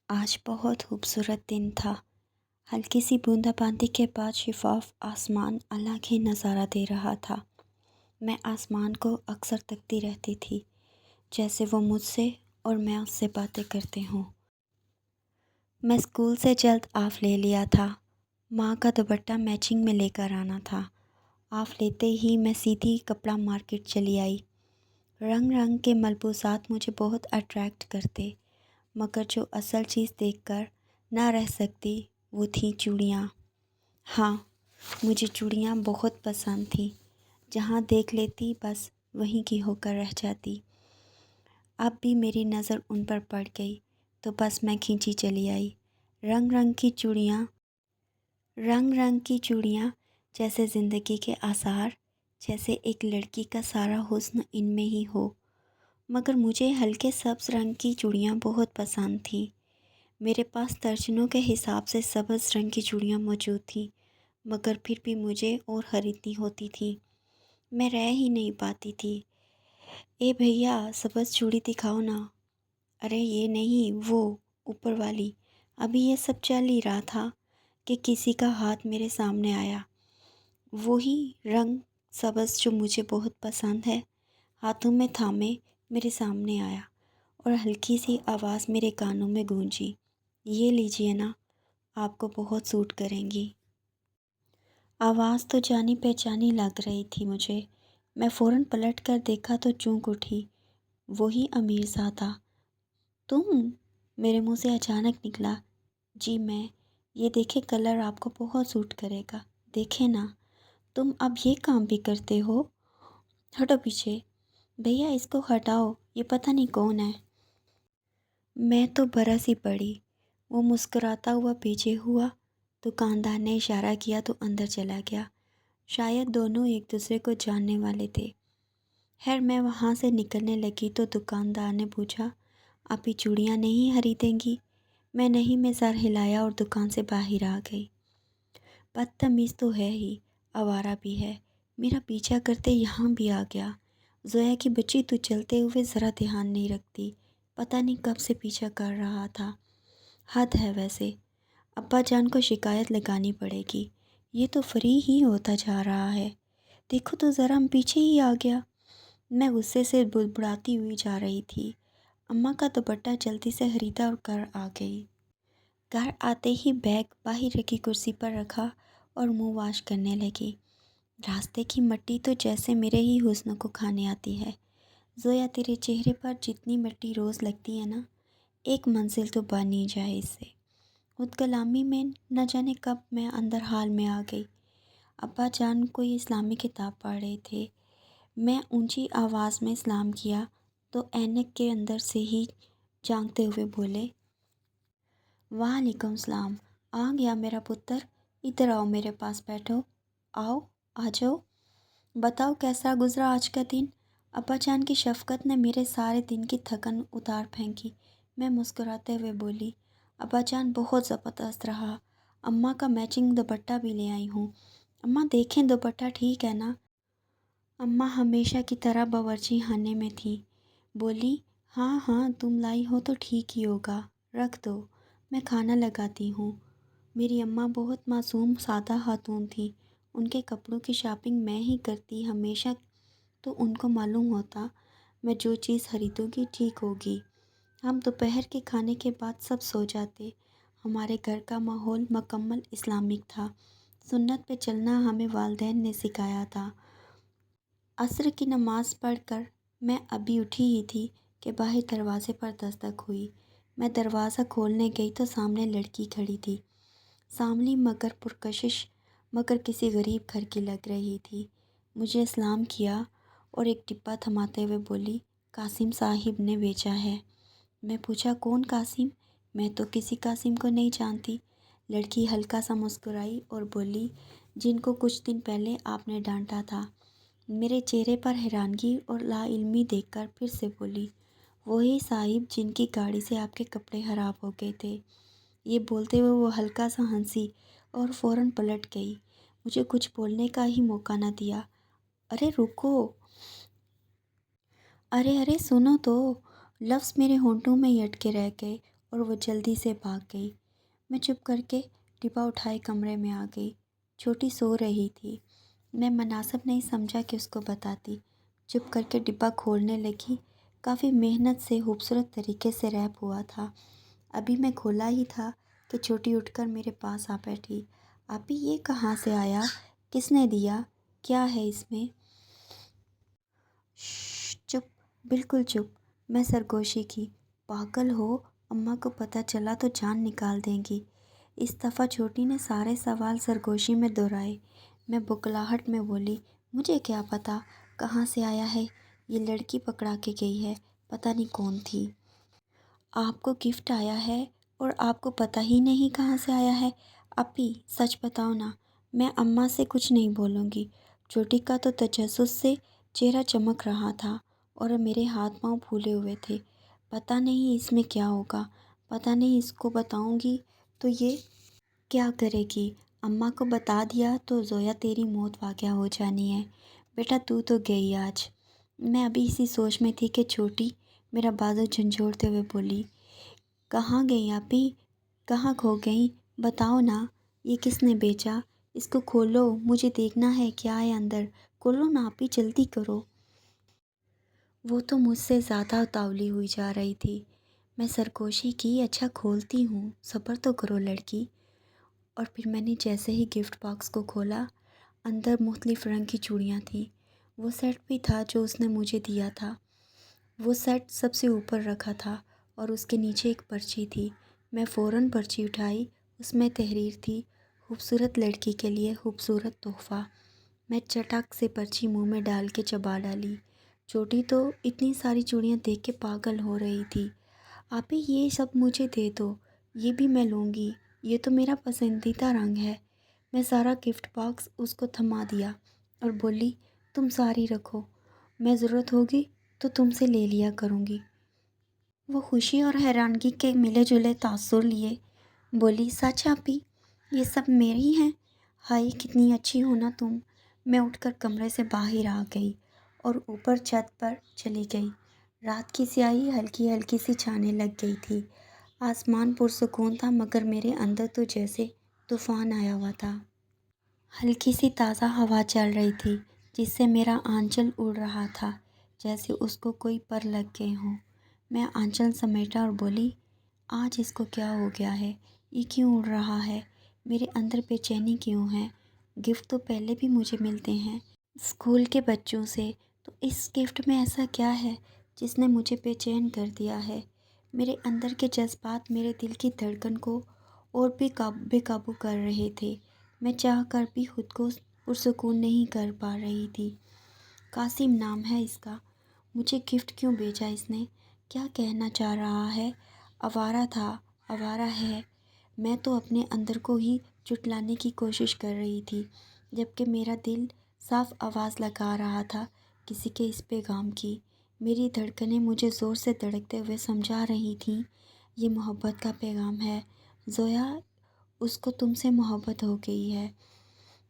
آج بہت خوبصورت دن تھا۔ ہلکی سی بوندا باندی کے بعد شفاف آسمان الگ ہی نظارہ دے رہا تھا۔ میں آسمان کو اکثر تکتی رہتی تھی، جیسے وہ مجھ سے اور میں اس سے باتیں کرتے ہوں۔ میں اسکول سے جلد آف لے لیا تھا۔ ماں کا دوپٹہ میچنگ میں لے کر آنا تھا۔ آف لیتے ہی میں سیدھی کپڑا مارکیٹ چلی آئی۔ رنگ رنگ کے ملبوسات مجھے بہت اٹریکٹ کرتے، مگر جو اصل چیز دیکھ کر نہ رہ سکتی وہ تھیں چوڑیاں۔ ہاں، مجھے چوڑیاں بہت پسند تھیں۔ جہاں دیکھ لیتی بس وہیں کی ہو کر رہ جاتی۔ اب بھی میری نظر ان پر پڑ گئی تو بس میں کھینچی چلی آئی۔ رنگ رنگ کی چوڑیاں جیسے زندگی کے آثار، جیسے ایک لڑکی کا سارا حسن ان میں ہی ہو۔ مگر مجھے ہلکے سبز رنگ کی چوڑیاں بہت پسند تھیں۔ میرے پاس درجنوں کے حساب سے سبز رنگ کی چوڑیاں موجود تھیں، مگر پھر بھی مجھے اور خریدنی ہوتی تھی۔ میں رہ ہی نہیں پاتی تھی۔ اے بھیا، سبز چوڑی دکھاؤ نا۔ ارے یہ نہیں، وہ اوپر والی۔ ابھی یہ سب چل ہی رہا تھا کہ کسی کا ہاتھ میرے سامنے آیا۔ وہی رنگ سبز جو مجھے بہت پسند ہے، ہاتھوں میں تھامے میرے سامنے آیا اور ہلکی سی آواز میرے کانوں میں گونجی، یہ لیجئے نا، آپ کو بہت سوٹ کریں گی۔ آواز تو جانی پہچانی لگ رہی تھی مجھے۔ میں فوراً پلٹ کر دیکھا تو چونک اٹھی۔ وہی امیر زادہ۔ تم؟ میرے منہ سے اچانک نکلا۔ جی میں۔ یہ دیکھے کلر آپ کو بہت سوٹ کرے گا، دیکھیں نا۔ تم اب یہ کام بھی کرتے ہو؟ ہٹو پیچھے۔ بھیا اس کو ہٹاؤ، یہ پتہ نہیں کون ہے۔ میں تو برس ہی پڑی۔ وہ مسکراتا ہوا پیچھے ہوا۔ دکاندار نے اشارہ کیا تو اندر چلا گیا۔ شاید دونوں ایک دوسرے کو جاننے والے تھے۔ خیر میں وہاں سے نکلنے لگی تو دکاندار نے پوچھا، آپ یہ چوڑیاں نہیں خریدیں گی؟ میں نہیں میں سر ہلایا اور دکان سے باہر آ گئی۔ بدتمیز تو ہے ہی، آوارہ بھی ہے، میرا پیچھا کرتے یہاں بھی آ گیا۔ زویا کی بچی تو چلتے ہوئے ذرا دھیان نہیں رکھتی، پتہ نہیں کب سے پیچھا کر رہا تھا۔ حد ہے ویسے، ابا جان کو شکایت لگانی پڑے گی، یہ تو فری ہی ہوتا جا رہا ہے۔ دیکھو تو ذرا پیچھے ہی آ گیا۔ میں غصے سے بڑبڑاتی ہوئی جا رہی تھی۔ اماں کا دوپٹہ جلدی سے خریدا اور گھر آ گئی۔ گھر آتے ہی بیگ باہر رکھی کرسی پر رکھا اور منہ واش کرنے لگی۔ راستے کی مٹی تو جیسے میرے ہی حسن کو کھانے آتی ہے۔ زویا تیرے چہرے پر جتنی مٹی روز لگتی ہے نا، ایک منزل تو بن ہی جائے اس سے۔ خود کلامی میں نہ جانے کب میں اندر حال میں آ گئی۔ ابا جان کوئی اسلامی کتاب پڑھ رہے تھے۔ میں اونچی آواز میں سلام کیا تو اینک کے اندر سے ہی جھانکتے ہوئے بولے، وعلیکم السلام۔ آ گیا میرا پتر، ادھر آؤ، میرے پاس بیٹھو، آؤ، آ جاؤ۔ بتاؤ کیسا گزرا آج کا دن؟ ابا جان کی شفقت نے میرے سارے دن کی تھکن اتار پھینکی۔ میں مسکراتے ہوئے بولی، ابا جان بہت زبردست رہا، اماں کا میچنگ دوپٹہ بھی لے آئی ہوں۔ اماں دیکھیں دوپٹہ ٹھیک ہے نا؟ اماں ہمیشہ کی طرح باورچی خانے میں تھیں۔ بولی، ہاں ہاں تم لائی ہو تو ٹھیک ہی ہوگا، رکھ دو، میں کھانا لگاتی ہوں۔ میری اماں بہت معصوم سادہ خاتون تھیں۔ ان کے کپڑوں کی شاپنگ میں ہی کرتی ہمیشہ، تو ان کو معلوم ہوتا میں جو چیز خریدوں گی ٹھیک ہوگی۔ ہم دوپہر کے کھانے کے بعد سب سو جاتے۔ ہمارے گھر کا ماحول مکمل اسلامک تھا۔ سنت پہ چلنا ہمیں والدین نے سکھایا تھا۔ عصر کی نماز پڑھ کر میں ابھی اٹھی ہی تھی کہ باہر دروازے پر دستک ہوئی۔ میں دروازہ کھولنے گئی تو سامنے لڑکی کھڑی تھی، سانولی مگر پرکشش، مگر کسی غریب گھر کی لگ رہی تھی۔ مجھے سلام کیا اور ایک ڈبہ تھماتے ہوئے بولی، قاسم صاحب نے بھیجا ہے۔ میں پوچھا، کون قاسم؟ میں تو کسی قاسم کو نہیں جانتی۔ لڑکی ہلکا سا مسکرائی اور بولی، جن کو کچھ دن پہلے آپ نے ڈانٹا تھا۔ میرے چہرے پر حیرانگی اور لا علمی دیکھ کر پھر سے بولی، وہی صاحب جن کی گاڑی سے آپ کے کپڑے خراب ہو گئے تھے۔ یہ بولتے ہوئے وہ ہلکا سا ہنسی اور فوراً پلٹ گئی، مجھے کچھ بولنے کا ہی موقع نہ دیا۔ ارے رکو، ارے سنو تو، لفظ میرے ہونٹوں میں ہی اٹکے رہ گئے اور وہ جلدی سے بھاگ گئی۔ میں چپ کر کے ڈبہ اٹھائے کمرے میں آ گئی۔ چھوٹی سو رہی تھی۔ میں مناسب نہیں سمجھا کہ اس کو بتاتی۔ چپ کر کے ڈبہ کھولنے لگی۔ کافی محنت سے خوبصورت طریقے سے ریپ ہوا تھا۔ ابھی میں کھولا ہی تھا کہ چھوٹی اٹھ کر میرے پاس آ بیٹھی۔ آپی یہ کہاں سے آیا؟ کس نے دیا؟ کیا ہے اس میں؟ چپ، بالکل چپ۔ میں سرگوشی کی۔ پاگل ہو، اماں کو پتہ چلا تو جان نکال دیں گی۔ اس دفعہ چھوٹی نے سارے سوال سرگوشی میں دہرائے۔ میں بکلاہٹ میں بولی، مجھے کیا پتہ کہاں سے آیا ہے؟ یہ لڑکی پکڑا کے گئی ہے، پتہ نہیں کون تھی۔ آپ کو گفٹ آیا ہے اور آپ کو پتہ ہی نہیں کہاں سے آیا ہے؟ اپی سچ بتاؤ نا۔ میں اماں سے کچھ نہیں بولوں گی۔ چھوٹی کا تو تجسس سے چہرہ چمک رہا تھا اور میرے ہاتھ پاؤں پھولے ہوئے تھے۔ پتہ نہیں اس میں کیا ہوگا، پتہ نہیں اس کو بتاؤں گی تو یہ کیا کرے گی۔ اماں کو بتا دیا تو زویا تیری موت واقع ہو جانی ہے۔ بیٹا تو گئی آج۔ میں ابھی اسی سوچ میں تھی کہ چھوٹی میرا بازو جھنجھوڑتے ہوئے بولی، کہاں گئی آپی؟ کہاں کھو گئی؟ بتاؤ نا، یہ کس نے بیچا؟ اس کو کھولو، مجھے دیکھنا ہے کیا ہے اندر۔ کھولو نا آپی، جلدی کرو۔ وہ تو مجھ سے زیادہ اتاولی ہوئی جا رہی تھی۔ میں سرگوشی کی، اچھا کھولتی ہوں، صبر تو کرو لڑکی۔ اور پھر میں نے جیسے ہی گفٹ باکس کو کھولا، اندر مختلف رنگ کی چوڑیاں تھیں۔ وہ سیٹ بھی تھا جو اس نے مجھے دیا تھا۔ وہ سیٹ سب سے اوپر رکھا تھا اور اس کے نیچے ایک پرچی تھی۔ میں فوراً پرچی اٹھائی۔ اس میں تحریر تھی، خوبصورت لڑکی کے لیے خوبصورت تحفہ۔ میں چٹک سے پرچی منہ میں ڈال کے چبا ڈالی۔ چھوٹی تو اتنی ساری چوڑیاں دیکھ کے پاگل ہو رہی تھی۔ آپی یہ سب مجھے دے دو، یہ بھی میں لوں گی، یہ تو میرا پسندیدہ رنگ ہے۔ میں سارا گفٹ باکس اس کو تھما دیا اور بولی، تم ساری رکھو، میں ضرورت ہوگی تو تم سے لے لیا کروں گی۔ وہ خوشی اور حیرانگی کے ملے جلے تاثر لیے بولی، سچ آپی، یہ سب میری ہیں؟ ہائے کتنی اچھی ہو نا تم۔ میں اٹھ کر کمرے سے باہر آ گئی اور اوپر چھت پر چلی گئی۔ رات کی سیاہی ہلکی ہلکی سی چھانے لگ گئی تھی۔ آسمان پرسکون تھا مگر میرے اندر تو جیسے طوفان آیا ہوا تھا۔ ہلکی سی تازہ ہوا چل رہی تھی جس سے میرا آنچل اڑ رہا تھا جیسے اس کو کوئی پر لگ گئے ہوں۔ میں آنچل سمیٹا اور بولی، آج اس کو کیا ہو گیا ہے؟ یہ کیوں اڑ رہا ہے؟ میرے اندر بے چینی کیوں ہے؟ گفٹ تو پہلے بھی مجھے ملتے ہیں اسکول کے بچوں سے، تو اس گفٹ میں ایسا کیا ہے جس نے مجھے بے چین کر دیا ہے؟ میرے اندر کے جذبات میرے دل کی دھڑکن کو اور بھی بے قابو کر رہے تھے۔ میں چاہ کر بھی خود کو پرسکون نہیں کر پا رہی تھی۔ قاسم نام ہے اس کا، مجھے گفٹ کیوں بھیجا اس نے؟ کیا کہنا چاہ رہا ہے؟ آوارہ تھا، آوارہ ہے۔ میں تو اپنے اندر کو ہی جھٹلانے کی کوشش کر رہی تھی جبکہ میرا دل صاف آواز لگا رہا تھا کسی کے اس پیغام کی۔ میری دھڑکنیں مجھے زور سے دھڑکتے ہوئے سمجھا رہی تھیں، یہ محبت کا پیغام ہے زویا، اس کو تم سے محبت ہو گئی ہے۔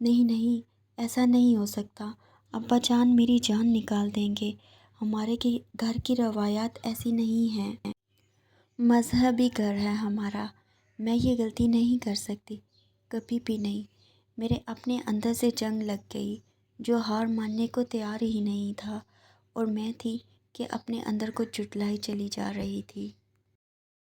نہیں نہیں، ایسا نہیں ہو سکتا، ابا جان میری جان نکال دیں گے، ہمارے گھر کی روایات ایسی نہیں ہیں، مذہبی گھر ہے ہمارا، میں یہ غلطی نہیں کر سکتی، کبھی بھی نہیں۔ میرے اپنے اندر سے جنگ لگ گئی جو ہار ماننے کو تیار ہی نہیں تھا، اور میں تھی کہ اپنے اندر کو جھٹلائی چلی جا رہی تھی۔